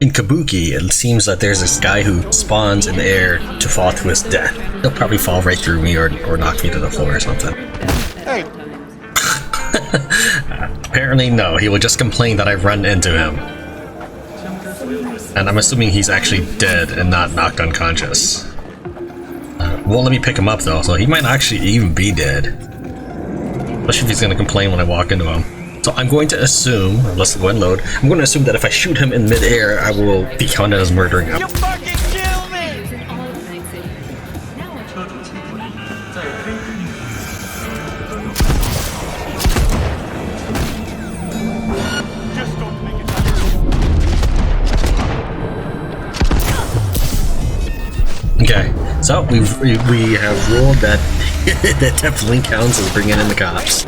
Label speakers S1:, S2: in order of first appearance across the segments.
S1: In Kabuki, it seems that there's this guy who spawns in the air to fall to his death. He'll probably fall right through me or knock me to the floor or something.
S2: Hey.
S1: Apparently no, he will just complain that I've run into him. And I'm assuming he's actually dead and not knocked unconscious. Won't let me pick him up though, so he might actually even be dead. Especially if he's gonna complain when I walk into him. So I'm going to assume, let's go and load, I'm going to assume that if I shoot him in midair, I will be counted as murdering him.
S2: You fucking kill me! Just don't make it.
S1: Okay, so we have ruled that that definitely counts as bringing in the cops.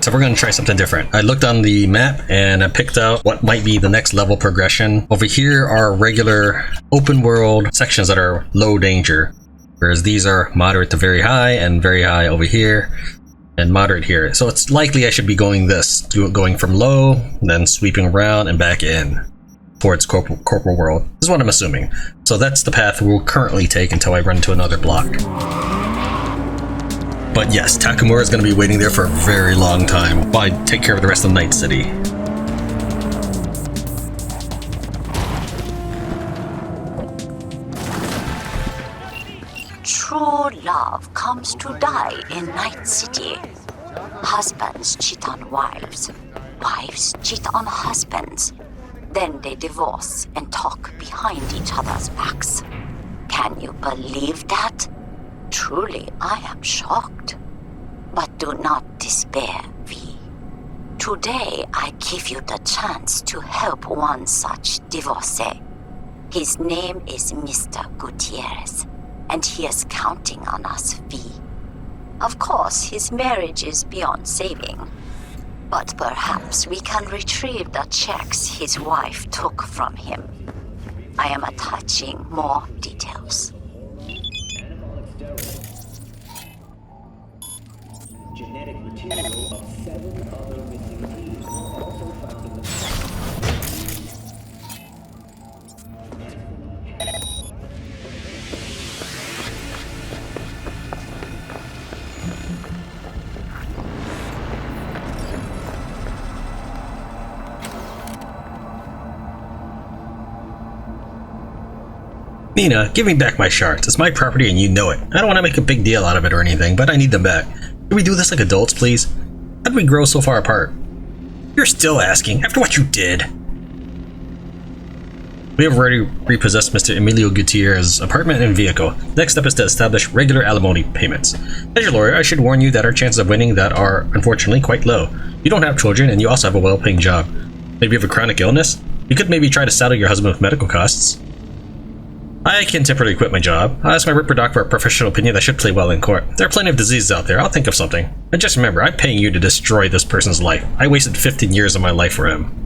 S1: So we're going to try something different. I looked on the map and I picked out what might be the next level progression. Over here are regular open world sections that are low danger, whereas these are moderate to very high and very high over here and moderate here. So it's likely I should be going going from low, then sweeping around and back in towards corporal world. This is what I'm assuming. So that's the path we'll currently take until I run into another block. But yes, Takumura is going to be waiting there for a very long time while I take care of the rest of Night City.
S3: True love comes to die in Night City. Husbands cheat on wives. Wives cheat on husbands. Then they divorce and talk behind each other's backs. Can you believe that? Truly, I am shocked. But do not despair, V. Today, I give you the chance to help one such divorcee. His name is Mr. Gutierrez, and he is counting on us, V. Of course, his marriage is beyond saving. But perhaps we can retrieve the checks his wife took from him. I am attaching more details.
S4: Genetic material of 7 other missing teams also found in the
S1: Nina, give me back my shards. It's my property and you know it. I don't want to make a big deal out of it or anything, but I need them back. Can we do this like adults, please? How did we grow so far apart? You're still asking, after what you did. We have already repossessed Mr. Emilio Gutierrez's apartment and vehicle. Next step is to establish regular alimony payments. As your lawyer, I should warn you that our chances of winning that are, unfortunately, quite low. You don't have children, and you also have a well-paying job. Maybe you have a chronic illness? You could maybe try to saddle your husband with medical costs. I can temporarily quit my job. I'll ask my Ripper Doc for a professional opinion that should play well in court. There are plenty of diseases out there. I'll think of something. And just remember, I'm paying you to destroy this person's life. I wasted 15 years of my life for him.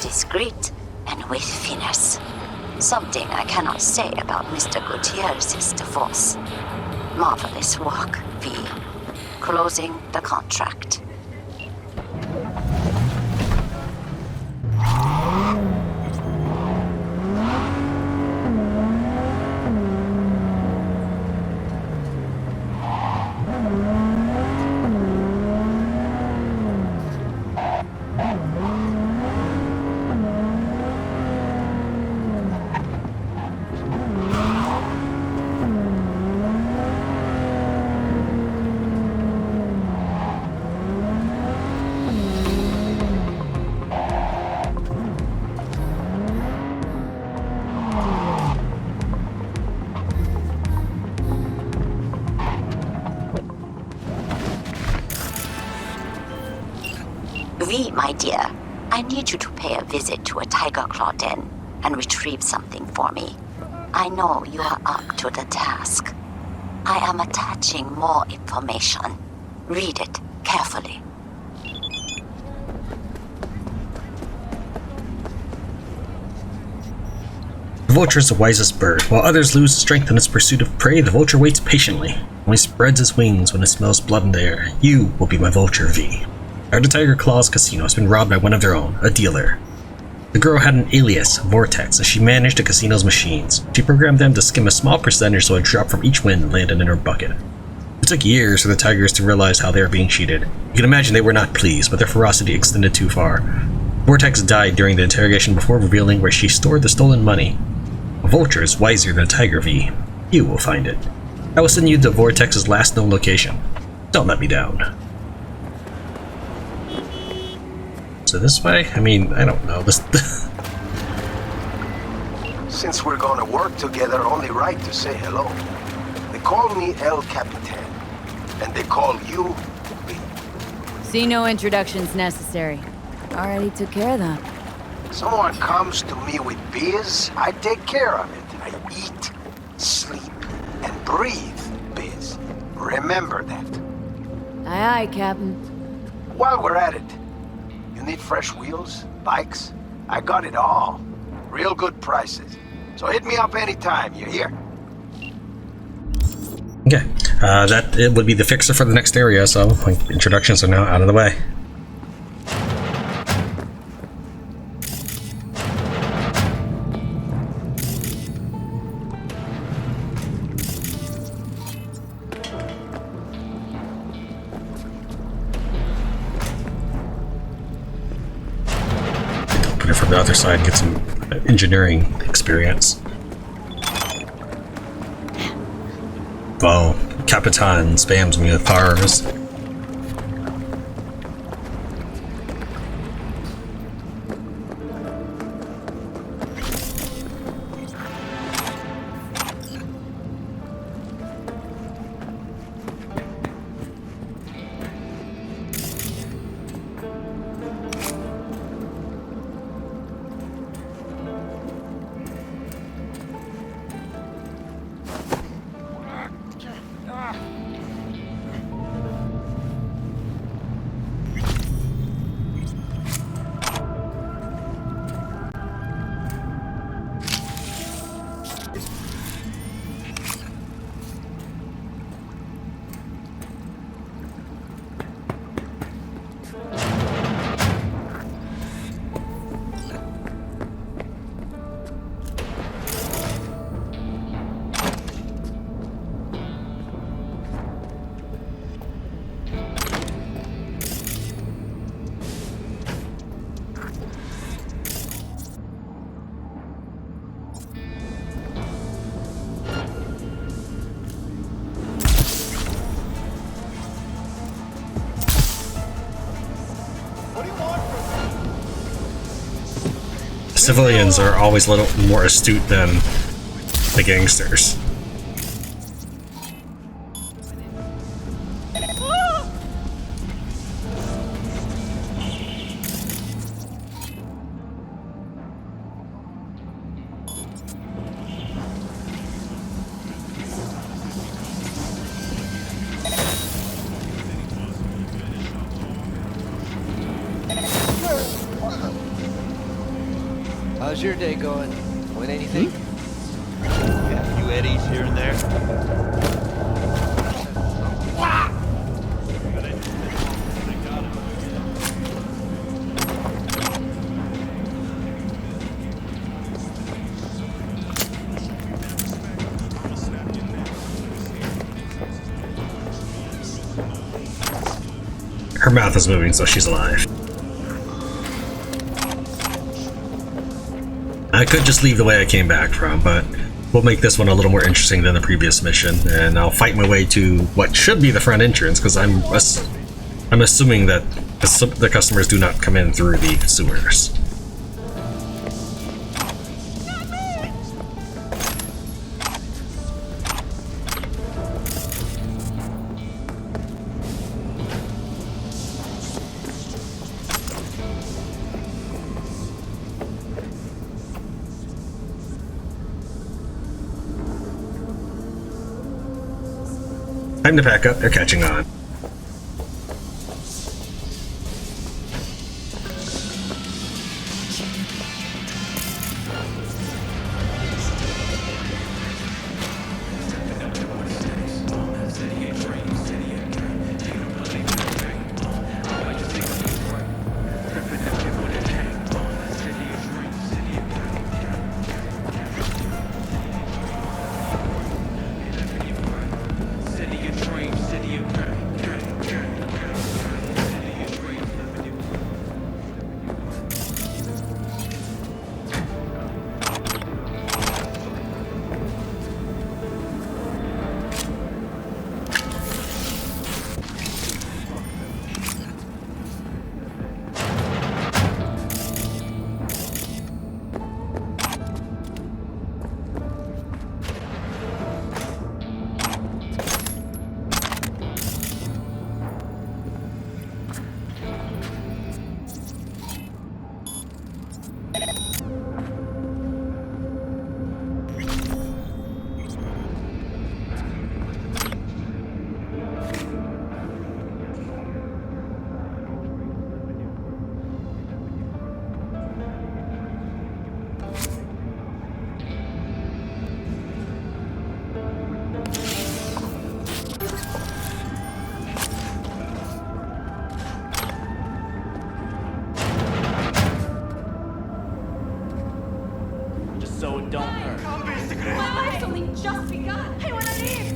S3: Discreet and with finesse. Something I cannot say about Mr. Gutierrez's divorce. Marvelous work, V. Closing the contract. V, my dear, I need you to pay a visit to a tiger claw den and retrieve something for me. I know you are up to the task. I am attaching more information. Read it carefully.
S1: The vulture is the wisest bird. While others lose strength in its pursuit of prey, the vulture waits patiently. Only spreads its wings when it smells blood in the air. You will be my vulture, V. Our Tiger Claw's casino has been robbed by one of their own, a dealer. The girl had an alias, Vortex, as she managed the casino's machines. She programmed them to skim a small percentage so a drop from each win landed in her bucket. It took years for the Tigers to realize how they were being cheated. You can imagine they were not pleased, but their ferocity extended too far. Vortex died during the interrogation before revealing where she stored the stolen money. A vulture is wiser than a tiger, V. You will find it. I will send you to Vortex's last known location. Don't let me down. So this way? I mean, I don't know. This.
S5: Since we're gonna work together, only right to say hello. They call me El Capitan, and they call you V.
S6: See, no introductions necessary. Already took care of that.
S5: Someone comes to me with biz, I take care of it. I eat, sleep, and breathe biz. Remember that.
S6: Aye, aye, Captain.
S5: While we're at it, you need fresh wheels, bikes? I got it all. Real good prices. So hit me up anytime, you hear?
S1: Okay, that it would be the fixer for the next area, so like, introductions are now out of the way. Put it from the other side and get some engineering experience. Wow, Capitan spams me with powers. Civilians are always a little more astute than the gangsters.
S7: How's your day going? Win anything?
S2: Yeah, a few eddies here and there.
S1: Her mouth is moving, so she's alive. I could just leave the way I came back from, but we'll make this one a little more interesting than the previous mission, and I'll fight my way to what should be the front entrance, because I'm assuming that the customers do not come in through the sewers. Time to pack up, they're catching on.
S8: So it don't hurt.
S9: My life's only just begun. I wanna leave.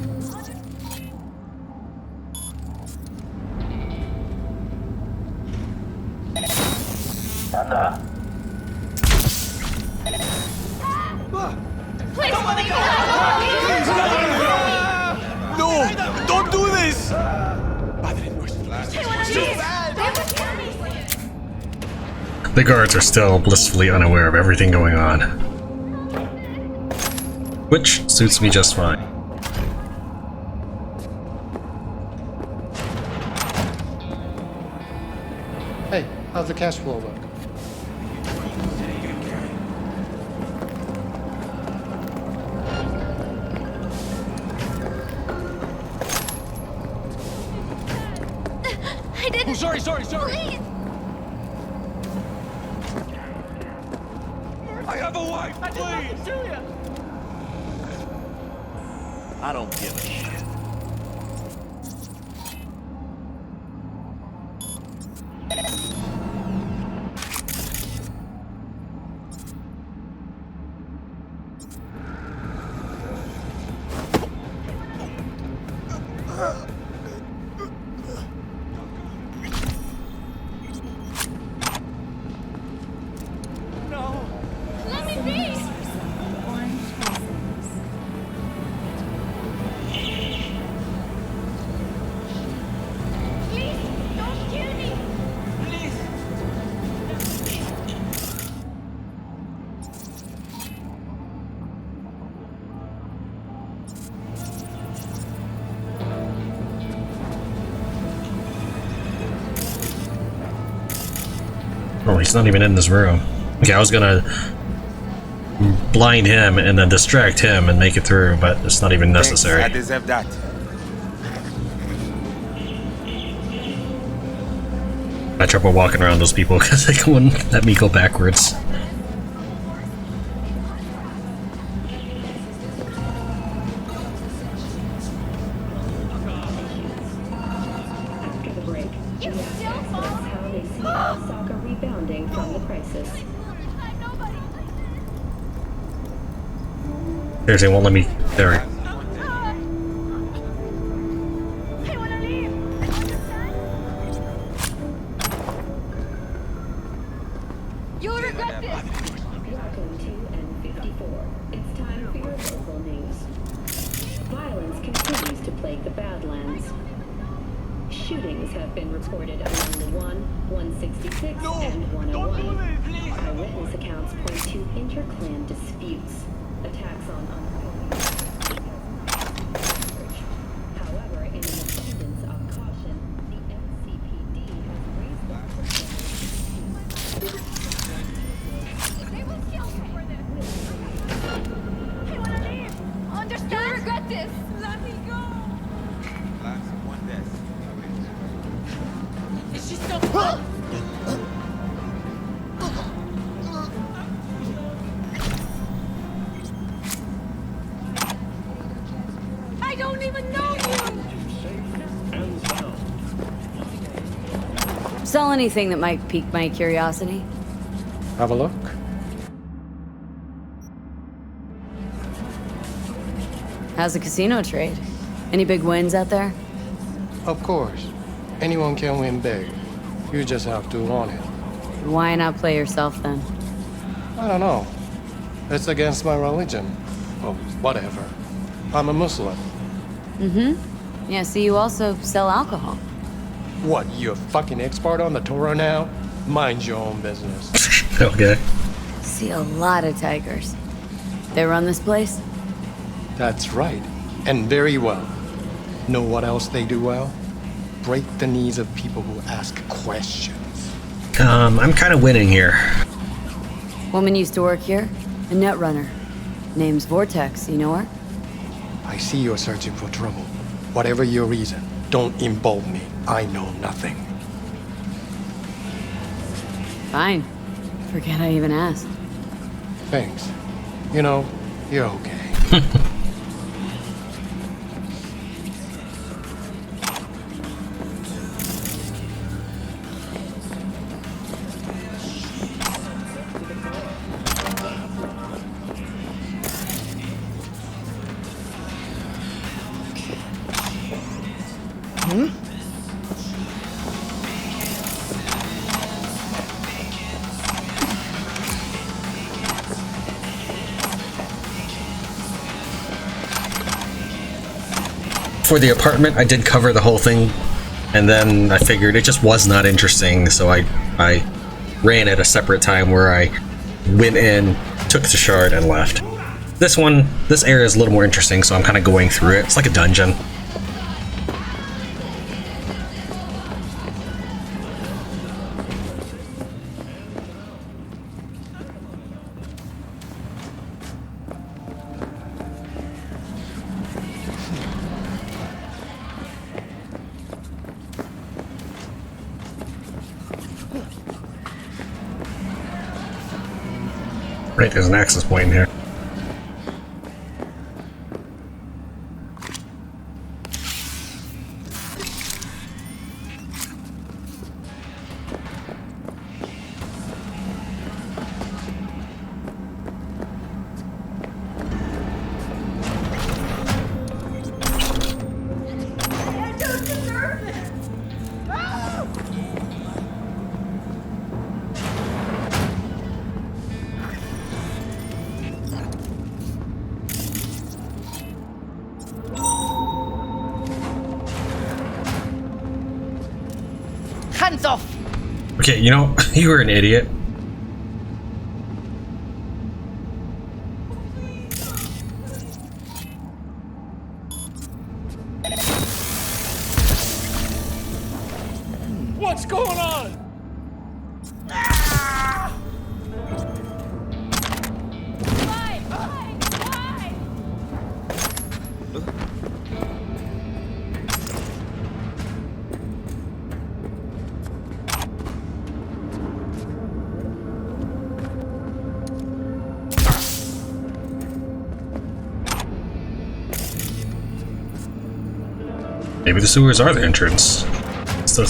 S9: Please,
S8: No! Don't do this!
S1: The guards are still blissfully unaware of everything going on. Which suits me just fine.
S10: Hey, how's the cash flow look?
S9: I didn't.
S8: Oh, sorry.
S9: Please.
S8: I have a wife, please! I don't give a shit.
S9: Let me be. Please, don't kill me.
S1: Oh, he's not even in this room. Okay, I was gonna blind him and then distract him and make it through, but it's not even necessary.
S11: I deserve that.
S1: I had trouble walking around those people because they wouldn't let me go backwards.
S4: After the break, we asked experts how they see Osaka rebounding from the crisis.
S1: Seriously, it won't let me. There we go.
S9: I wanna leave. You'll regret this.
S4: Welcome to N54. It's time for your local news. Violence continues to plague the Badlands. Shootings have been reported among the 166, and 101. Eyewitness accounts point to inter-clan disputes, attacks on unholy. However, in an abundance of caution, the NCPD has raised
S9: They will kill me for this. I wanna leave. Understand? You'll regret this. Let me go. I don't even know you!
S6: Sell anything that might pique my curiosity.
S10: Have a look.
S6: How's the casino trade? Any big wins out there?
S10: Of course. Anyone can win big. You just have to want it.
S6: Why not play yourself then?
S10: I don't know. It's against my religion. Oh, whatever. I'm a Muslim.
S6: Mm-hmm. Yeah, so you also sell alcohol.
S10: What, you a fucking expert on the Torah now? Mind your own business.
S1: Okay.
S6: See a lot of tigers. They run this place?
S10: That's right. And very well. Know what else they do well? Break the knees of people who ask questions.
S1: I'm kind of winning here.
S6: Woman used to work here. A net runner. Name's Vortex, you know her?
S10: I see you're searching for trouble. Whatever your reason, don't involve me. I know nothing.
S6: Fine. Forget I even asked.
S10: Thanks. You know, you're okay.
S1: For the apartment, I did cover the whole thing, and then I figured it just was not interesting, so I ran at a separate time where I went in, took the shard, and left. This area is a little more interesting, so I'm kind of going through it. It's like a dungeon. Right, there's an access point in here.
S9: I don't deserve it! Ah!
S7: Hands off!
S1: Okay, you know, you were an idiot.
S8: What's going on?
S9: Why? Why? Why?
S1: Maybe the sewers are the entrance. So,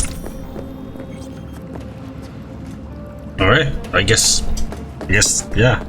S1: all right, I guess, yeah.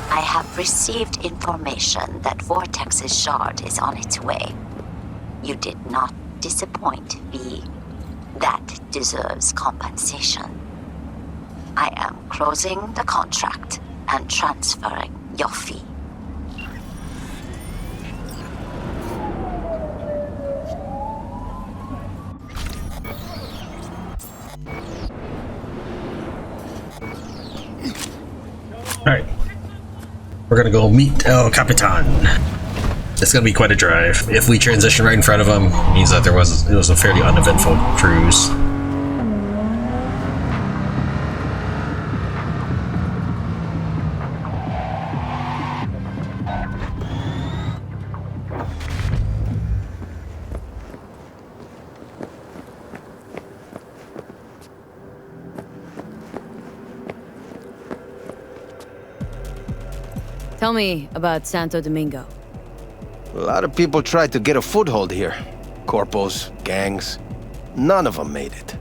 S3: I have received information that Vortex's shard is on its way. You did not disappoint, V. That deserves compensation. I am closing the contract and transferring your fee.
S1: All right, we're gonna go meet El Capitan. It's gonna be quite a drive. If we transition right in front of him, it means that it was a fairly uneventful cruise.
S6: Tell me about Santo Domingo.
S5: A lot of people tried to get a foothold here. Corpos, gangs. None of them made it.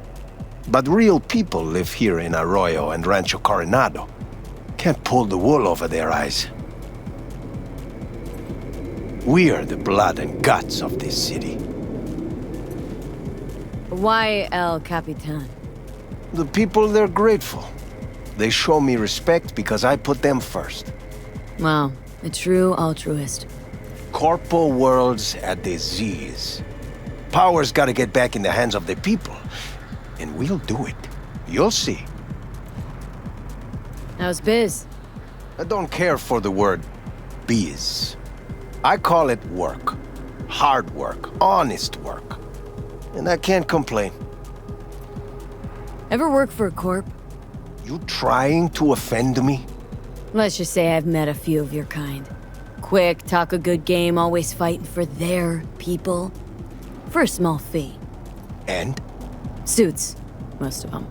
S5: But real people live here in Arroyo and Rancho Coronado. Can't pull the wool over their eyes. We are the blood and guts of this city.
S6: Why El Capitan?
S5: The people, they're grateful. They show me respect because I put them first.
S6: Wow, a true altruist.
S5: Corpo world's a disease. Power's gotta get back in the hands of the people. And we'll do it. You'll see.
S6: How's biz?
S5: I don't care for the word biz. I call it work. Hard work. Honest work. And I can't complain.
S6: Ever work for a corp?
S5: You trying to offend me?
S6: Let's just say I've met a few of your kind. Quick, talk a good game, always fighting for their people. For a small fee.
S5: And?
S6: Suits, most of them.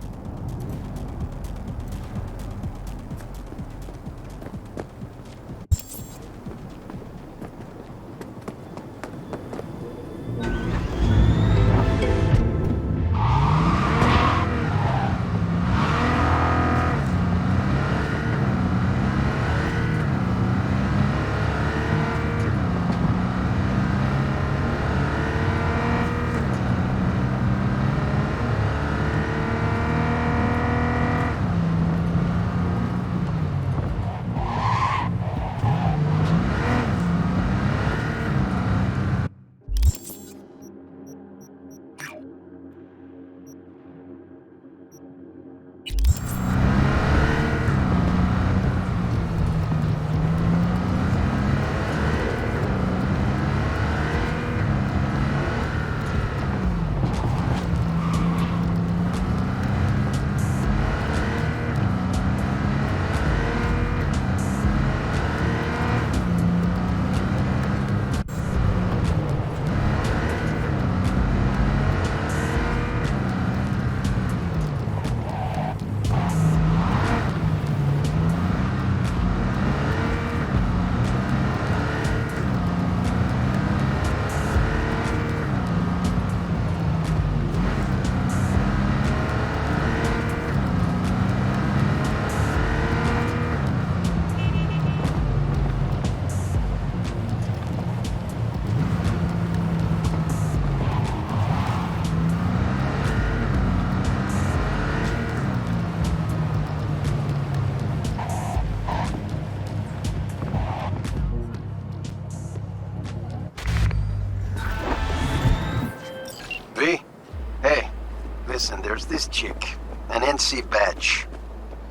S5: Listen, there's this chick, an NC badge.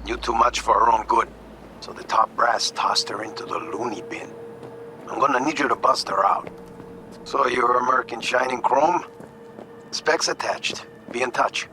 S5: Knew too much for her own good, so the top brass tossed her into the loony bin. I'm gonna need you to bust her out. So you're American Shining Chrome? Specs attached. Be in touch.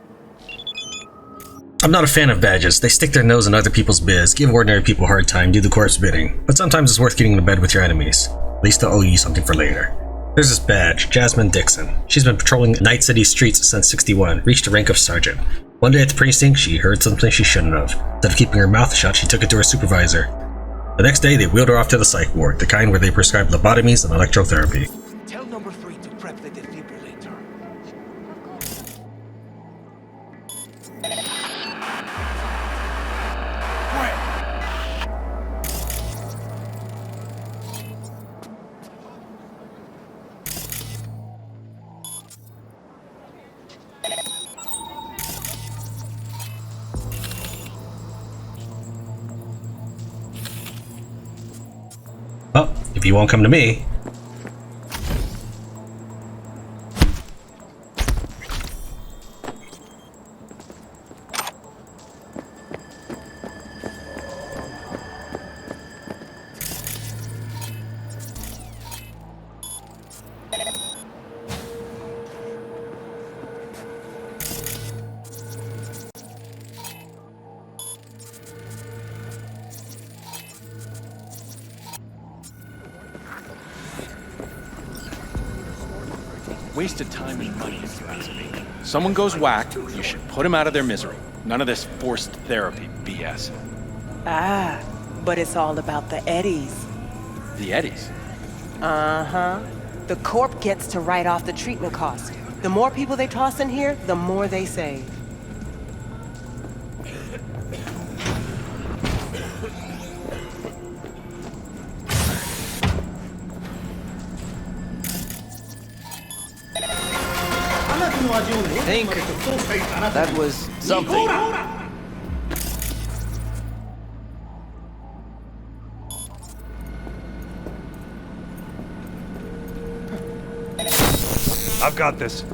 S1: I'm not a fan of badges. They stick their nose in other people's biz, give ordinary people a hard time, do the corp's bidding. But sometimes it's worth getting into bed with your enemies. At least they'll owe you something for later. There's this badge, Jasmine Dixon. She's been patrolling Night City streets since '61, reached the rank of sergeant. One day at the precinct, she heard something she shouldn't have. Instead of keeping her mouth shut, she took it to her supervisor. The next day, they wheeled her off to the psych ward, the kind where they prescribe lobotomies and electrotherapy.
S8: Tell number 3 to prep the defibrillator.
S1: Well, if you won't come to me.
S11: waste of time and money, if you ask me. Someone goes whack, you should put them out of their misery. None of this forced therapy BS.
S12: Ah, but it's all about the eddies.
S11: The Eddies?
S12: Uh-huh. The Corp gets to write off the treatment cost. The more people they toss in here, the more they save.
S2: Think that was something.
S13: I've got this.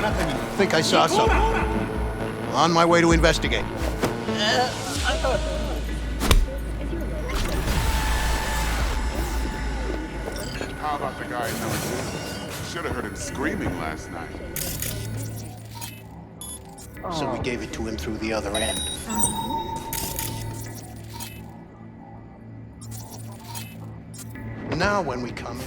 S14: I think I saw something. On my way to investigate.
S15: How about the guy number 2? Should have heard him screaming last night.
S14: So we gave it to him through the other end. Now when we come in.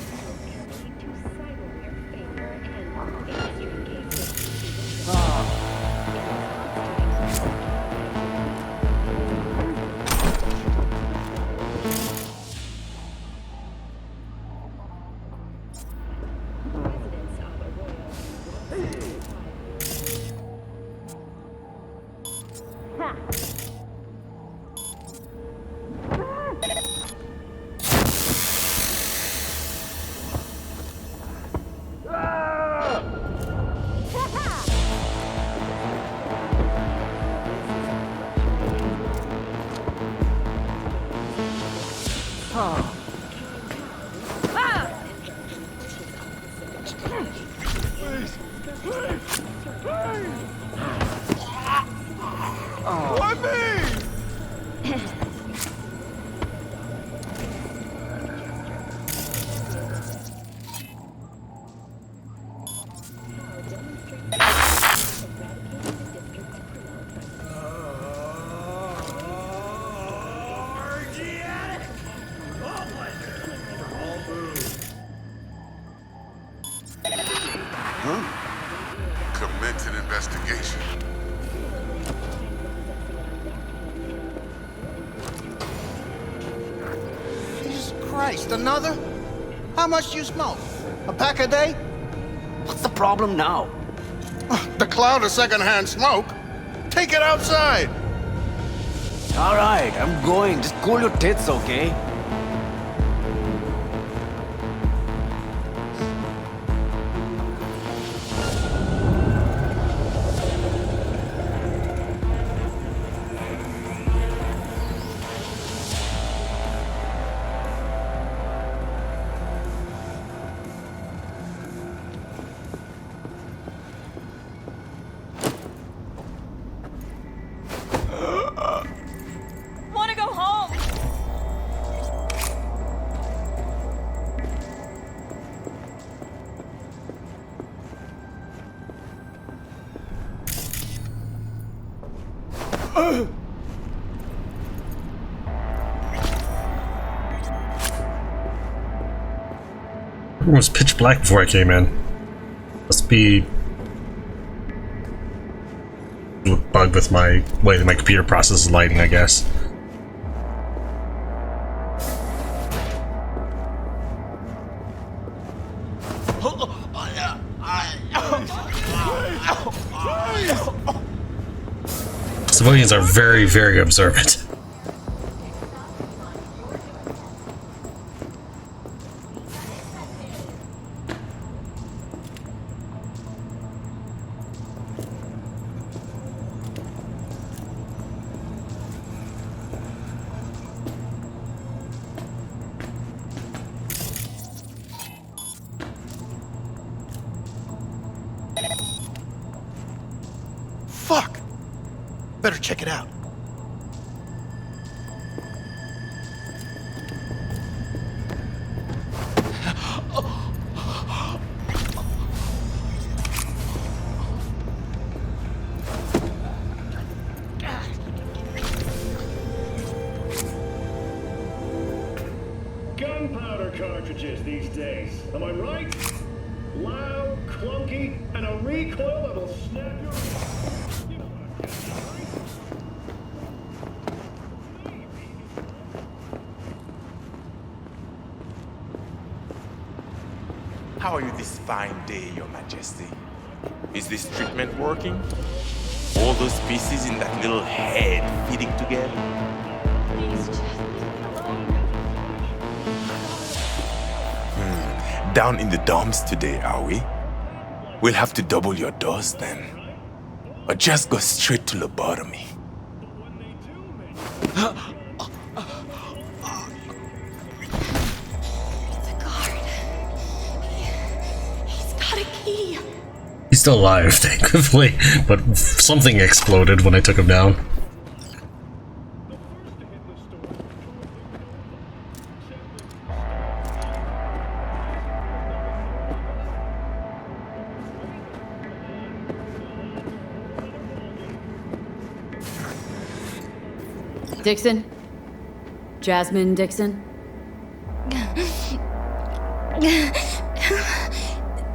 S15: Commence an investigation.
S14: Jesus Christ, another? How much do you smoke? A pack a day?
S16: What's the problem now?
S14: The cloud of secondhand smoke. Take it outside.
S16: All right, I'm going. Just cool your tits, okay?
S9: Want to go home?
S1: It was pitch black before I came in. Must be a bug with my way that my computer processes lighting, I guess. Civilians are very, very observant.
S14: Fuck! Better check it out.
S13: Gunpowder cartridges these days, am I right? Loud, clunky, and a recoil that'll snap your...
S17: How are you this fine day, Your Majesty? Is this treatment working? All those pieces in that little head fitting together? Down in the dumps today, are we? We'll have to double your dose then. Or just go straight to lobotomy.
S1: He's still alive, thankfully, but something exploded when I took him down.
S6: Dixon? Jasmine Dixon?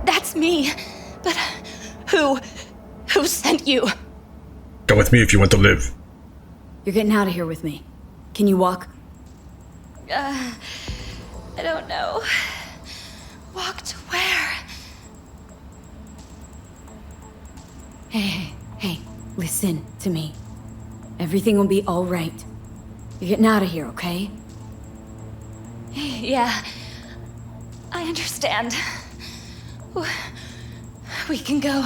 S9: That's me. But who sent you?
S1: Come with me if you want to live.
S6: You're getting out of here with me. Can you walk?
S9: I don't know. Walk to where?
S6: Hey, listen to me. Everything will be all right. You're getting out of here, okay?
S9: Yeah, I understand. We can go.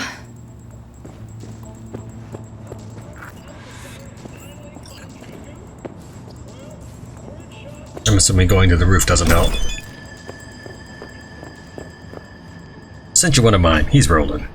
S1: I'm assuming going to the roof doesn't help. Sent you one of mine. He's rolling.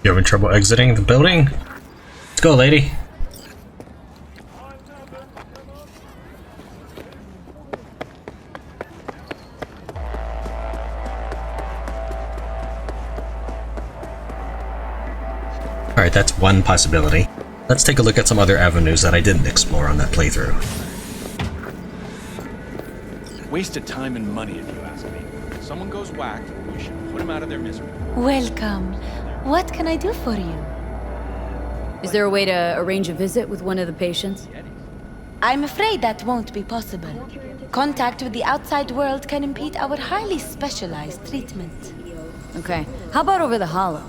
S1: You having trouble exiting the building? Let's go, lady. Alright, that's one possibility. Let's take a look at some other avenues that I didn't explore on that playthrough.
S11: Wasted time and money, if you ask me. If someone goes whack, you should put them out of their misery.
S9: Welcome. What can I do for you?
S6: Is there a way to arrange a visit with one of the patients?
S9: I'm afraid that won't be possible. Contact with the outside world can impede our highly specialized treatment.
S6: Okay. How about over the hollow?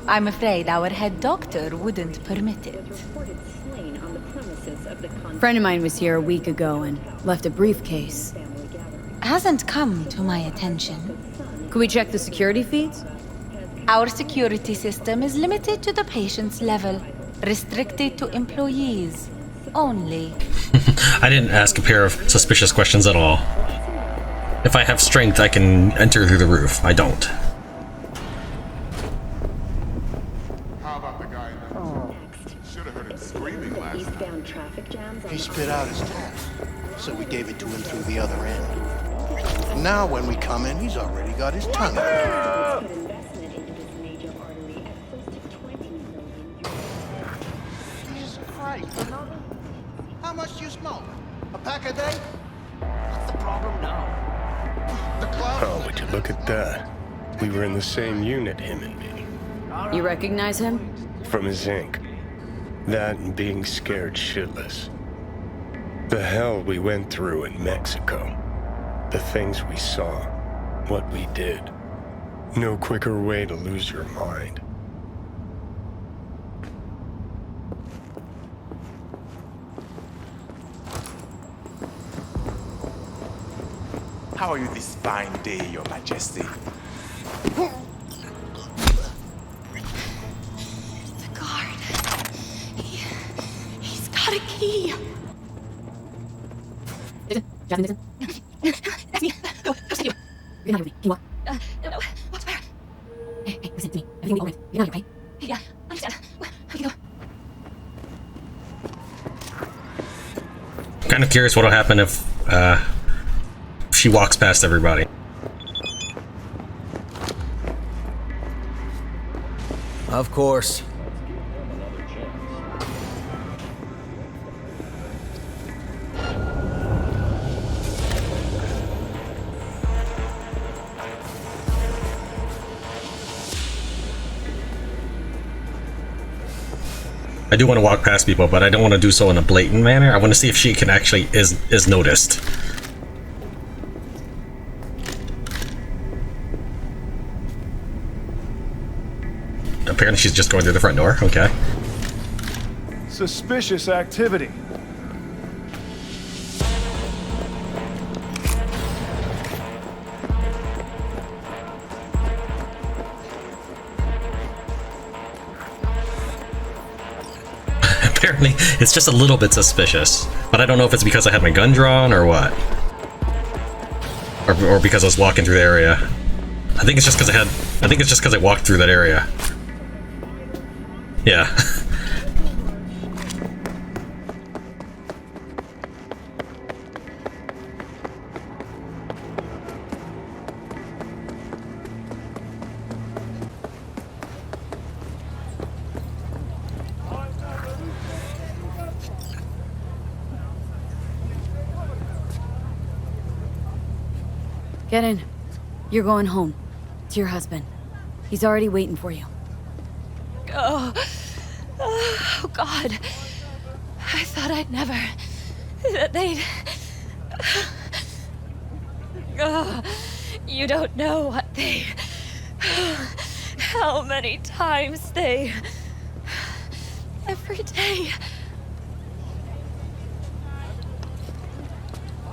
S9: I'm afraid our head doctor wouldn't permit it.
S6: A friend of mine was here a week ago and left a briefcase.
S9: Hasn't come to my attention.
S6: Could we check the security feeds?
S9: Our security system is limited to the patient's level, restricted to employees only.
S1: I didn't ask a pair of suspicious questions at all. If I have strength, I can enter through the roof. I don't.
S15: How about the guy in there? Should have heard him screaming last time.
S14: He spit out his tongue, so we gave it to him through the other end. Now when we come in, he's already got his tongue out. Jesus Christ, another? How much do you smoke? A pack a day? What's the problem now? The club?
S18: Oh, would you look at that? We were in the same unit, him and me.
S6: You recognize him?
S18: From his ink. That and being scared shitless. The hell we went through in Mexico. The things we saw. What we did. No quicker way to lose your mind.
S17: How are you this fine day, Your Majesty?
S9: The guard. He's got a key.
S6: Jasmine,
S9: That's me. Go save you.
S6: You're not with me. Can you walk?
S9: No. What's where?
S6: Hey, listen to me. Everything will be alright. You're not here, right?
S9: Yeah, understand. We can go.
S1: I'm kind of curious what'll happen if she walks past everybody.
S16: Of course.
S1: I do want to walk past people, but I don't want to do so in a blatant manner. I want to see if she can actually is noticed. Apparently she's just going through the front door. Okay.
S13: Suspicious activity.
S1: Apparently it's just a little bit suspicious, but I don't know if it's because I had my gun drawn or what, or because I was walking through the area. I think it's just because I walked through that area. Yeah.
S6: Get in. You're going home. To your husband. He's already waiting for you.
S9: Oh, God. I thought I'd never... that they'd... you don't know what they... how many times they... every day...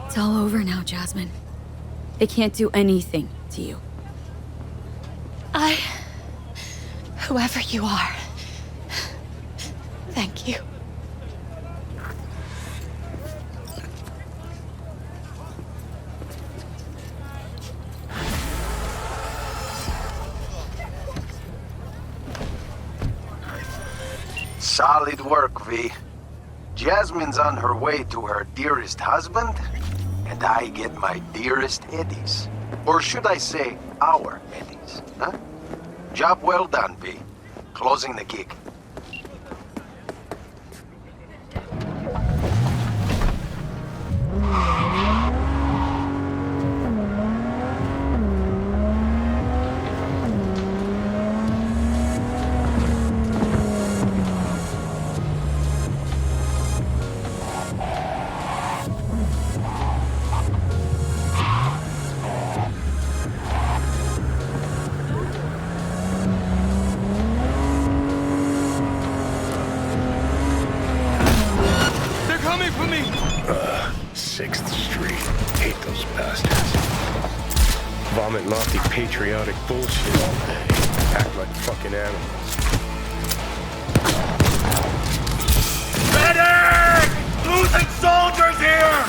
S6: It's all over now, Jasmine. They can't do anything to you.
S9: Whoever you are, thank you.
S5: Solid work, V. Jasmine's on her way to her dearest husband, and I get my dearest Eddies. Or should I say, our Eddies, huh? Job well done, V. Closing the gig.
S18: Patriotic bullshit all day. Act like fucking animals.
S14: Medic! Losing soldiers here!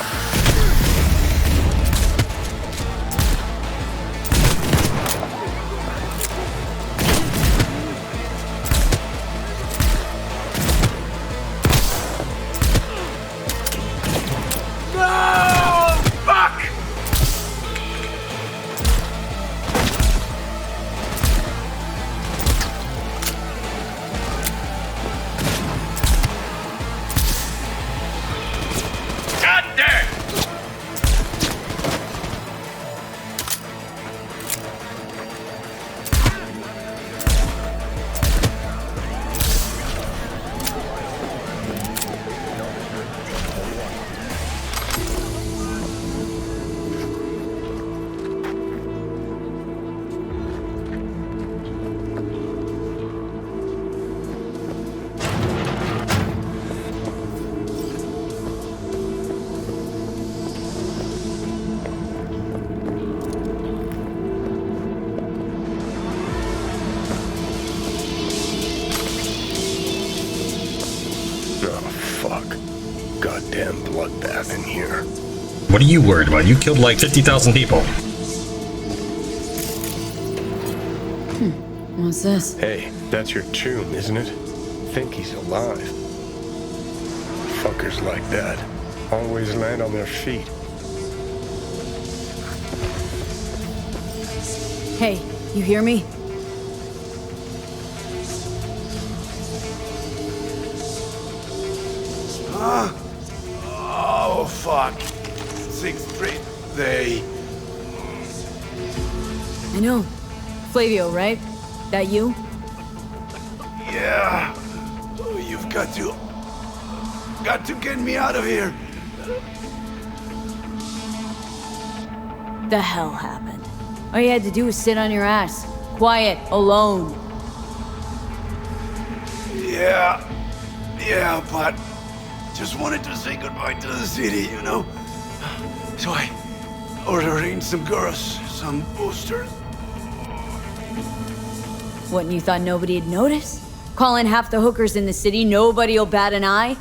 S14: No! Fuck!
S18: fuck. Goddamn bloodbath in here.
S1: What are you worried about? You killed like 50,000 people.
S6: What's this?
S18: Hey, that's your tomb, isn't it? Think he's alive. Fuckers like that always land on their feet.
S6: Hey, you hear me?
S14: Huh? Oh, fuck. 6th Street, they...
S6: I know. Flavio, right? That you?
S14: Yeah. You've got to get me out of here.
S6: The hell happened? All you had to do was sit on your ass. Quiet, alone.
S14: Yeah, but just wanted to say goodbye to the city, you know? So I ordered in some girls, some boosters.
S6: What, and you thought nobody'd notice? Calling half the hookers in the city, nobody'll bat an eye?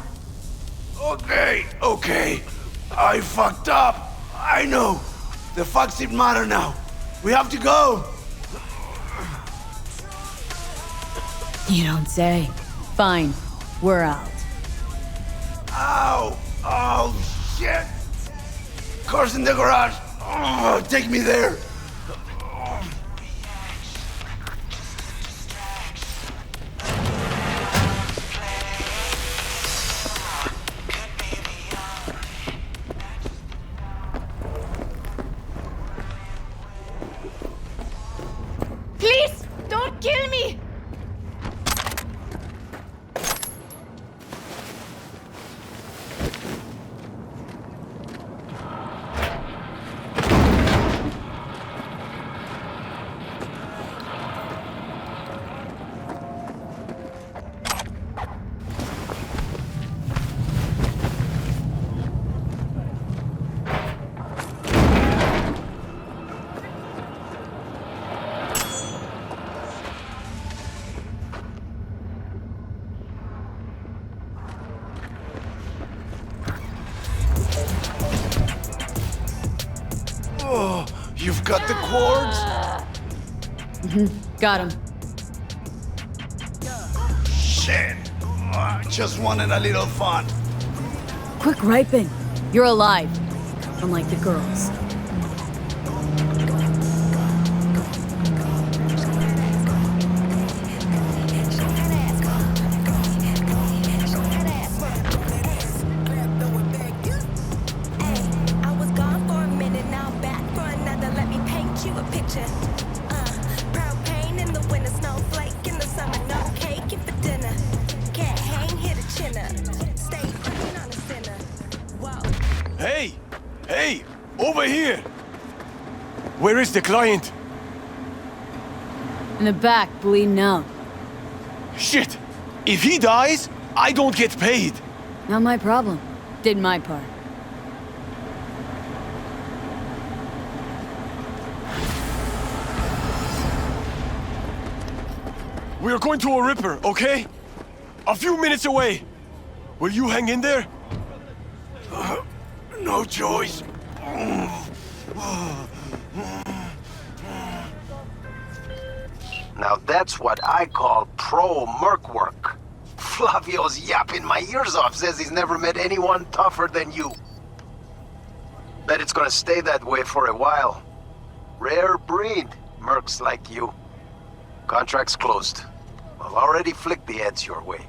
S14: Okay. I fucked up. I know. The facts didn't matter now. We have to go.
S6: You don't say. Fine, we're out.
S14: Ow! Oh, shit! Car's in the garage. Oh, take me there.
S9: Please, don't kill me!
S14: Oh, you've got the cords?
S6: Got him.
S14: Shit. I just wanted a little fun.
S6: Quick, ripen. You're alive. Unlike the girls.
S14: Hey! Over here! Where is the client?
S6: In the back, bleeding out.
S14: Shit! If he dies, I don't get paid!
S6: Not my problem. Did my part.
S14: We are going to a Ripper, okay? A few minutes away. Will you hang in there? No choice.
S5: Now that's what I call pro-merc work. Flavio's yapping my ears off, says he's never met anyone tougher than you. Bet it's gonna stay that way for a while. Rare breed, mercs like you. Contract's closed. I'll already flick the ads your way.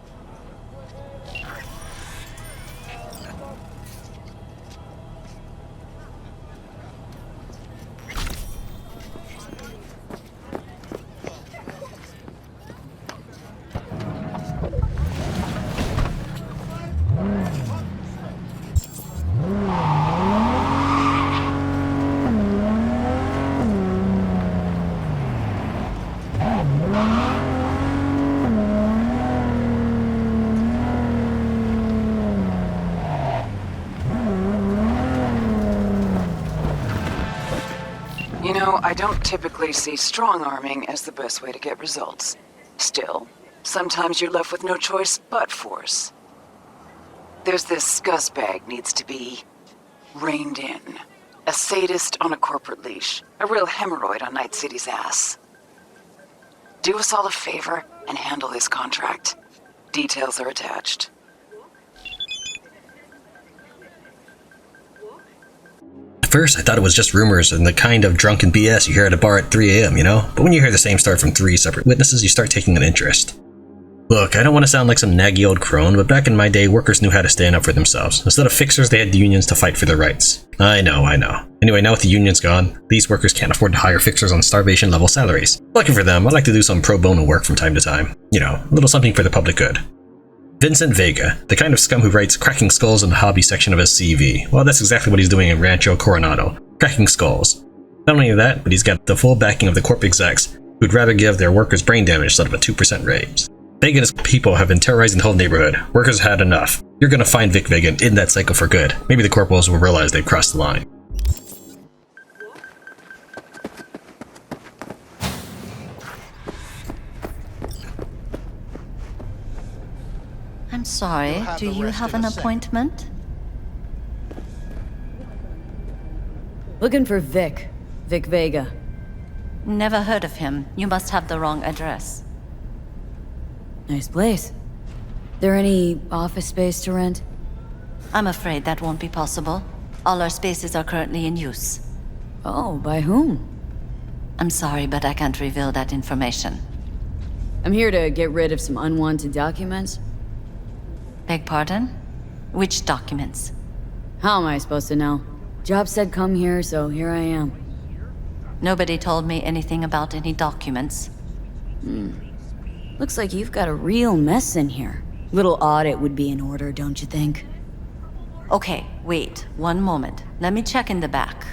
S19: You know, I don't typically see strong-arming as the best way to get results. Still, sometimes you're left with no choice but force. There's this scuzzbag needs to be reined in. A sadist on a corporate leash. A real hemorrhoid on Night City's ass. Do us all a favor and handle this contract. Details are attached.
S1: At first, I thought it was just rumors and the kind of drunken BS you hear at a bar at 3 a.m., you know? But when you hear the same story from 3 separate witnesses, you start taking an interest. Look, I don't want to sound like some naggy old crone, but back in my day, workers knew how to stand up for themselves. Instead of fixers, they had unions to fight for their rights. I know. Anyway, now with the unions gone, these workers can't afford to hire fixers on starvation-level salaries. Lucky for them, I'd like to do some pro bono work from time to time. You know, a little something for the public good. Vincent Vega, the kind of scum who writes cracking skulls in the hobby section of his CV. Well, that's exactly what he's doing in Rancho Coronado. Cracking skulls. Not only that, but he's got the full backing of the corp execs who'd rather give their workers brain damage instead of a 2% raise. Vega and his people have been terrorizing the whole neighborhood. Workers had enough. You're gonna find Vic Vega in that cycle for good. Maybe the corporals will realize they've crossed the line.
S20: I'm sorry, do you have an appointment?
S6: Looking for Vic Vega.
S20: Never heard of him. You must have the wrong address.
S6: Nice place. There any office space to rent?
S20: I'm afraid that won't be possible. All our spaces are currently in use.
S6: Oh, by whom?
S20: I'm sorry, but I can't reveal that information.
S6: I'm here to get rid of some unwanted documents.
S20: Beg pardon? Which documents?
S6: How am I supposed to know? Job said come here, so here I am.
S20: Nobody told me anything about any documents.
S6: Looks like you've got a real mess in here. Little audit would be in order, don't you think?
S20: Okay, wait, one moment. Let me check in the back.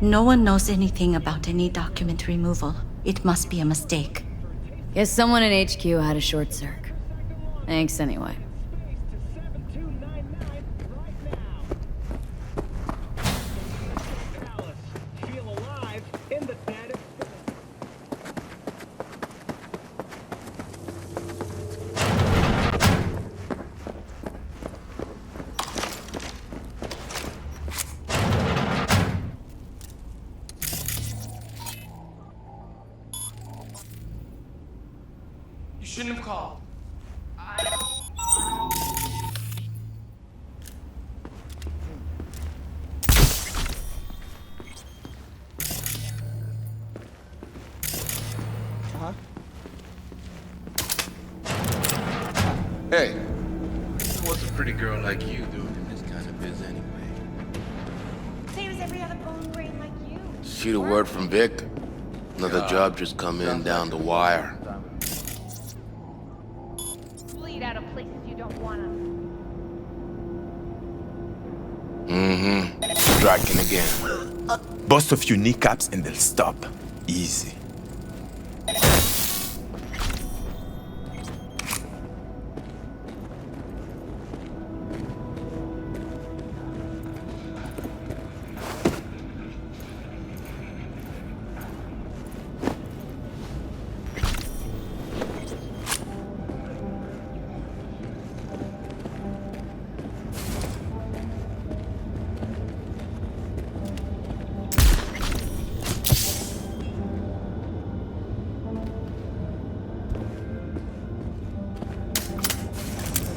S20: No one knows anything about any document removal. It must be a mistake.
S6: Guess someone in HQ had a short circ. Thanks anyway.
S8: You shouldn't have called.
S21: Hey, what's a pretty girl like you doing in this kind of biz anyway?
S9: Same as every other bone brain like you.
S21: Shoot a word from Vic. Another job just come in down the wire.
S9: Bleed out of places you don't want to.
S17: Striking again. Bust a few kneecaps and they'll stop. Easy.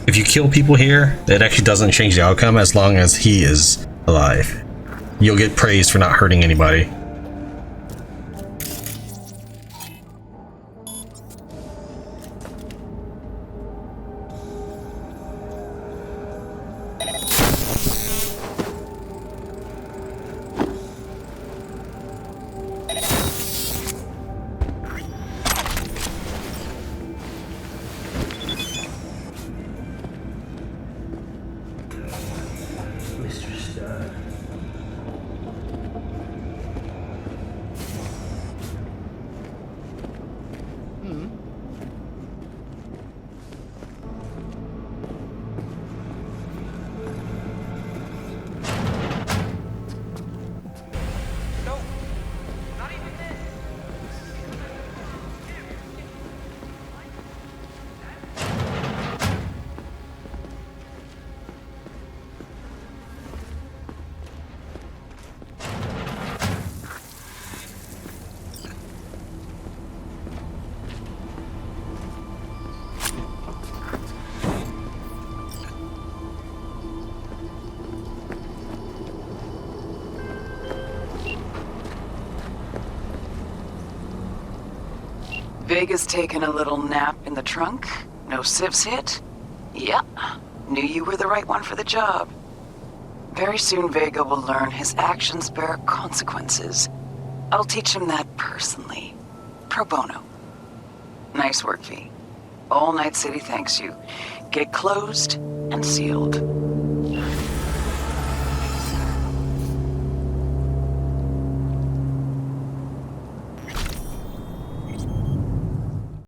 S1: If you kill people here, it actually doesn't change the outcome as long as he is alive. You'll get praised for not hurting anybody.
S19: Vega's taken a little nap in the trunk? No sieves hit? Yeah, knew you were the right one for the job. Very soon Vega will learn his actions bear consequences. I'll teach him that personally. Pro bono. Nice work, V. All Night City thanks you. Get closed and sealed.